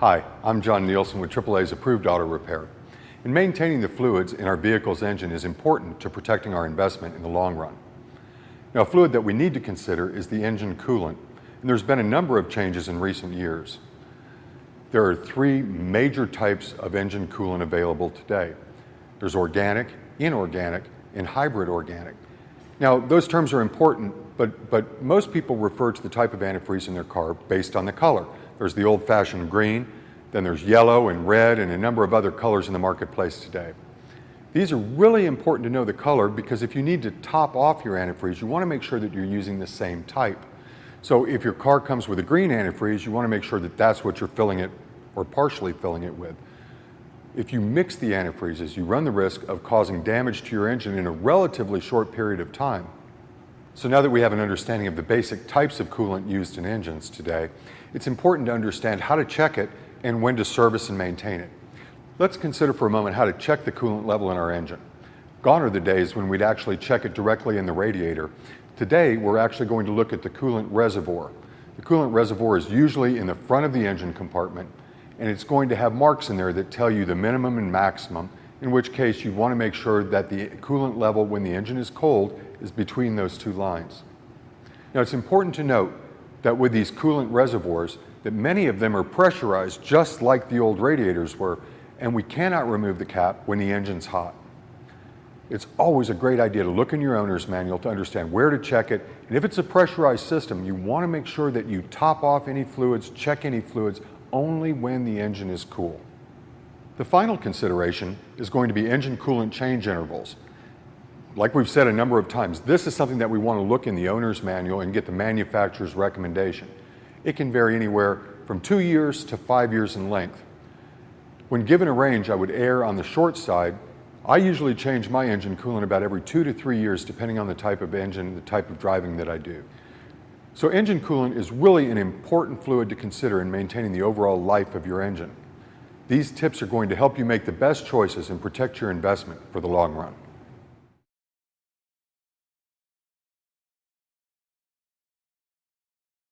Hi, I'm John Nielsen with AAA's Approved Auto Repair. And maintaining the fluids in our vehicle's engine is important to protecting our investment in the long run. Now, a fluid that we need to consider is the engine coolant, and there's been a number of changes in recent years. There are three major types of engine coolant available today. There's organic, inorganic, and hybrid organic. Now, those terms are important, but most people refer to the type of antifreeze in their car based on the color. There's the old-fashioned green, then there's yellow and red and a number of other colors in the marketplace today. These are really important to know the color because if you need to top off your antifreeze, you want to make sure that you're using the same type. So if your car comes with a green antifreeze, you want to make sure that that's what you're filling it or partially filling it with. If you mix the antifreezes, you run the risk of causing damage to your engine in a relatively short period of time. So now that we have an understanding of the basic types of coolant used in engines today, it's important to understand how to check it and when to service and maintain it. Let's consider for a moment how to check the coolant level in our engine. Gone are the days when we'd actually check it directly in the radiator. Today, we're actually going to look at the coolant reservoir. The coolant reservoir is usually in the front of the engine compartment, and it's going to have marks in there that tell you the minimum and maximum, in which case you want to make sure that the coolant level when the engine is cold is between those two lines. Now, it's important to note that with these coolant reservoirs, that many of them are pressurized just like the old radiators were, and we cannot remove the cap when the engine's hot. It's always a great idea to look in your owner's manual to understand where to check it, and if it's a pressurized system, you want to make sure that you top off any fluids, check any fluids, only when the engine is cool. The final consideration is going to be engine coolant change intervals. Like we've said a number of times, this is something that we want to look in the owner's manual and get the manufacturer's recommendation. It can vary anywhere from 2 years to 5 years in length. When given a range, I would err on the short side. I usually change my engine coolant about every 2 to 3 years depending on the type of engine, the type of driving that I do. So engine coolant is really an important fluid to consider in maintaining the overall life of your engine. These tips are going to help you make the best choices and protect your investment for the long run.